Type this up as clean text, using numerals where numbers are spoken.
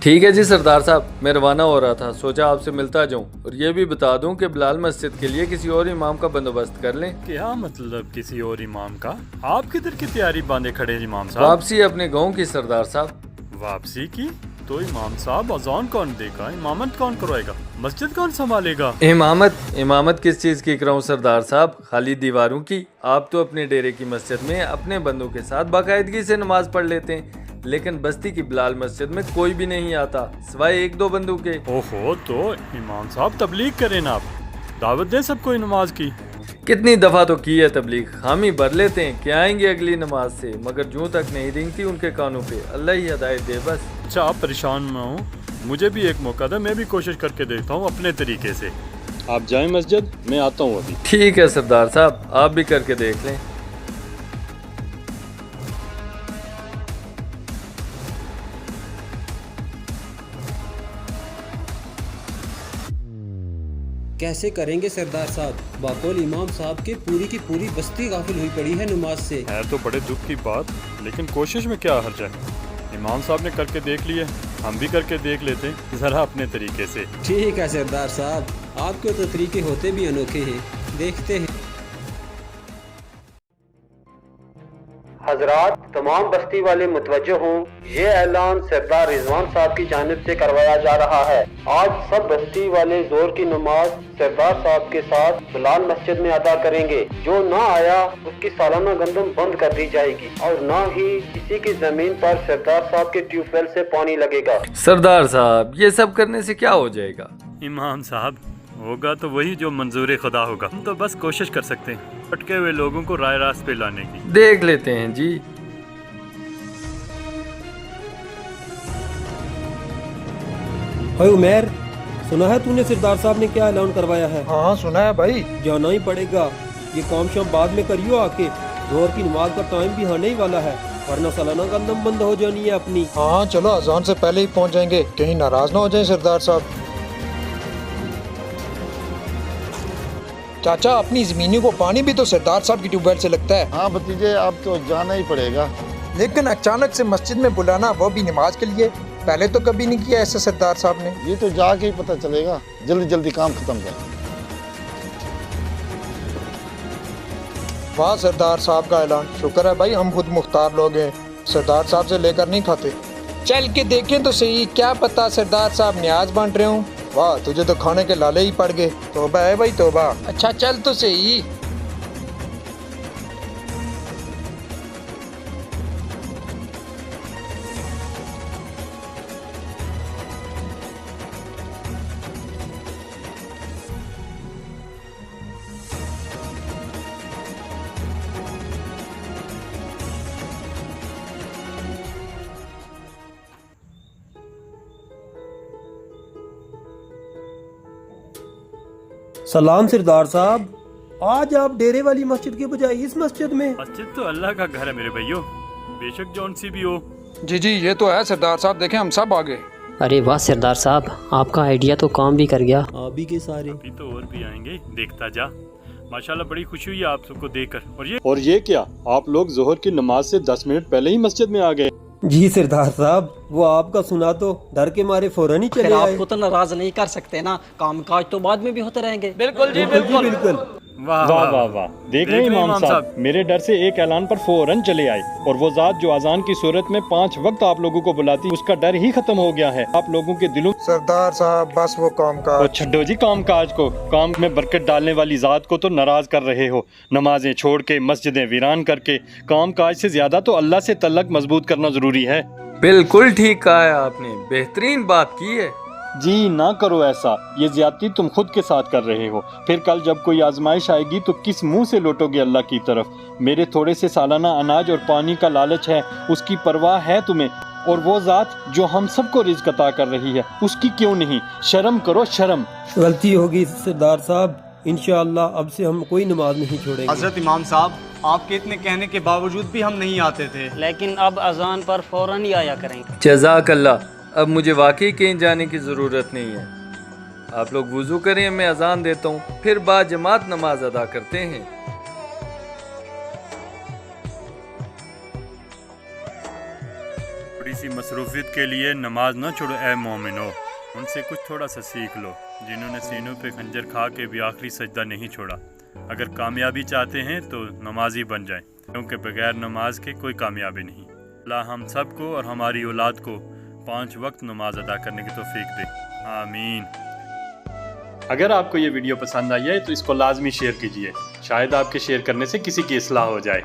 ठीक है जी सरदार साहब, मैं रवाना हो रहा था, सोचा आपसे मिलता जाऊं और ये भी बता दूं कि बिलाल मस्जिद के लिए किसी और इमाम का बंदोबस्त कर लें। क्या मतलब किसी और इमाम का? आप किधर की तैयारी बांधे खड़े हैं इमाम साहब? वापसी अपने गाँव की सरदार साहब। वापसी की? तो इमाम साहब अजान कौन देगा, इमामत कौन करवाएगा, मस्जिद कौन संभालेगा? इमामत किस चीज़ की कराऊं सरदार साहब, खाली दीवारों की। आप तो अपने डेरे की मस्जिद में अपने बंदों के साथ बाकायदगी से नमाज पढ़ लेते हैं, लेकिन बस्ती की बिलाल मस्जिद में कोई भी नहीं आता सिवाय एक दो बंदों के। ओहो, तो इमाम साहब तबलीग करें ना, आप दावत दें सबको नमाज की। कितनी दफ़ा तो की है तबलीग, हामी भर लेते हैं कि आएंगे अगली नमाज से, मगर जूं तक नहीं रिंगती उनके कानों पे। अल्लाह ही हिदायत दे बस। अच्छा, आप परेशान ना हो, मुझे भी एक मौका दे, मैं भी कोशिश करके देखता हूँ अपने तरीके से। आप जाएं मस्जिद, मैं आता हूँ अभी। ठीक है सरदार साहब, आप भी करके देख लें। कैसे करेंगे सरदार साहब, बाकौल इमाम साहब के पूरी की पूरी बस्ती गाफिल हुई पड़ी है नमाज से। है तो बड़े दुख की बात, लेकिन कोशिश में क्या हर्ज है। इमाम साहब ने करके देख लिए, हम भी करके देख लेते हैं ज़रा अपने तरीके से। ठीक है सरदार साहब, आपके तो तरीके होते भी अनोखे हैं, देखते हैं। हजरात, तमाम बस्ती वाले मुतवज्जो हों, ये ऐलान सरदार रिजवान साहब की जानिब से करवाया जा रहा है। आज सब बस्ती वाले जोर की नमाज सरदार साहब के साथ बिलाल मस्जिद में अदा करेंगे। जो ना आया उसकी सालाना गंदम बंद कर दी जाएगी और ना ही किसी की जमीन पर सरदार साहब के ट्यूबवेल से पानी लगेगा। सरदार साहब, ये सब करने से क्या हो जाएगा? इमाम साहब, होगा तो वही जो मंजूर खुदा होगा। हम तो बस कोशिश कर सकते हैं अटके हुए लोगों को राय रास्त पे लाने की। देख लेते हैं जी। भाई उमेर, सुना है तूने सरदार साहब ने क्या ऐलान करवाया है? हाँ सुना है भाई। जाना ही पड़ेगा, ये काम शाम बाद में करियो आके, जोहर की नमाज का टाइम भी आने ही वाला है, वरना सालाना गंदम बंद हो जानी है अपनी। हाँ चलो, अजान से पहले ही पहुंच जाएंगे, कहीं नाराज ना हो जाए सरदार साहब। चाचा, अपनी जमीनों को पानी भी तो सरदार साहब की ट्यूबवेल से लगता है। हाँ भतीजे, अब तो जाना ही पड़ेगा। लेकिन अचानक से मस्जिद में बुलाना, वो भी नमाज के लिए, पहले तो कभी नहीं किया ऐसा सरदार साहब ने। ये तो जाके ही पता चलेगा, जल्दी जल्दी काम खत्म कर। वाह सरदार साहब का ऐलान, शुक्र है भाई हम खुद मुख्तार लोग हैं, सरदार साहब से लेकर नहीं खाते। चल के देखें तो सही, क्या पता सरदार साहब न्याज बांट रहे हूँ। वाह, तुझे तो खाने के लाले ही पड़ गए। तोबा है भाई तोबा। अच्छा चल तो सही। सलाम सरदार साहब, आज आप डेरे वाली मस्जिद के बजाय इस मस्जिद में? मस्जिद तो अल्लाह का घर है मेरे भाइयों, बेशक जौन सी भी हो। जी जी, ये तो है सरदार साहब, देखें हम सब आ गए। अरे वाह सरदार साहब, आपका आइडिया तो काम भी कर गया। आप भी के सारे। अभी तो और भी आएंगे, देखता जा। माशाल्लाह, बड़ी खुशी हुई है आप सबको देखकर। और ये क्या, आप लोग जोहर की नमाज से 10 मिनट पहले ही मस्जिद में आ गए? जी सरदार साहब, वो आपका सुना तो डर के मारे फौरन ही चले आए। आपको तो नाराज नहीं कर सकते ना, काम काज तो बाद में भी होते रहेंगे। बिल्कुल जी, बिल्कुल। वाह वाह वाह वाह, देख रहे हैं इमाम साहब, मेरे डर से एक ऐलान पर फौरन चले आए, और वो जात जो अजान की सूरत में 5 वक्त आप लोगों को बुलाती, उसका डर ही खत्म हो गया है आप लोगों के दिलों। सरदार साहब बस वो काम का छड्डो जी काम काज को, काम में बरकत डालने वाली जात को तो नाराज कर रहे हो। नमाजें छोड़ के, मस्जिदें वीरान करके, काम काज से ज्यादा तो अल्लाह से तल्लक मजबूत करना जरूरी है। बिल्कुल ठीक कहा है आपने, बेहतरीन बात की है। जी ना करो ऐसा, ये ज्यादती तुम खुद के साथ कर रहे हो। फिर कल जब कोई आजमाइश आएगी तो किस मुंह से लौटोगे अल्लाह की तरफ? मेरे थोड़े से सालाना अनाज और पानी का लालच है, उसकी परवाह है तुम्हें? और वो जात जो हम सबको रिज़्क़ अता कर रही है, उसकी क्यों नहीं? शर्म करो शर्म। गलती होगी सरदार साहब, इंशाअल्लाह अब से हम कोई नमाज नहीं छोड़ेंगे। हजरत इमाम साहब, आपके इतने कहने के बावजूद भी हम नहीं आते थे, लेकिन अब अजान पर फौरन ही आया करेंगे। जज़ाकल्लाह, अब मुझे वाकई कहीं जाने की ज़रूरत नहीं है। आप लोग वुज़ू करें, मैं अजान देता हूँ, फिर बाद जमात नमाज अदा करते हैं। बड़ी सी मसरूफियत के लिए नमाज न छोड़ो ए मोमिनो। उनसे कुछ थोड़ा सा सीख लो, जिन्होंने सीनों पे खंजर खा के भी आखिरी सजदा नहीं छोड़ा। अगर कामयाबी चाहते हैं तो नमाजी बन जाएं, क्योंकि बगैर नमाज के कोई कामयाबी नहीं। अल्लाह हम सब को और हमारी औलाद को 5 वक्त नमाज अदा करने की तौफीक दे, आमीन। अगर आपको ये वीडियो पसंद आई है तो इसको लाजमी शेयर कीजिए, शायद आपके शेयर करने से किसी की इस्लाह हो जाए।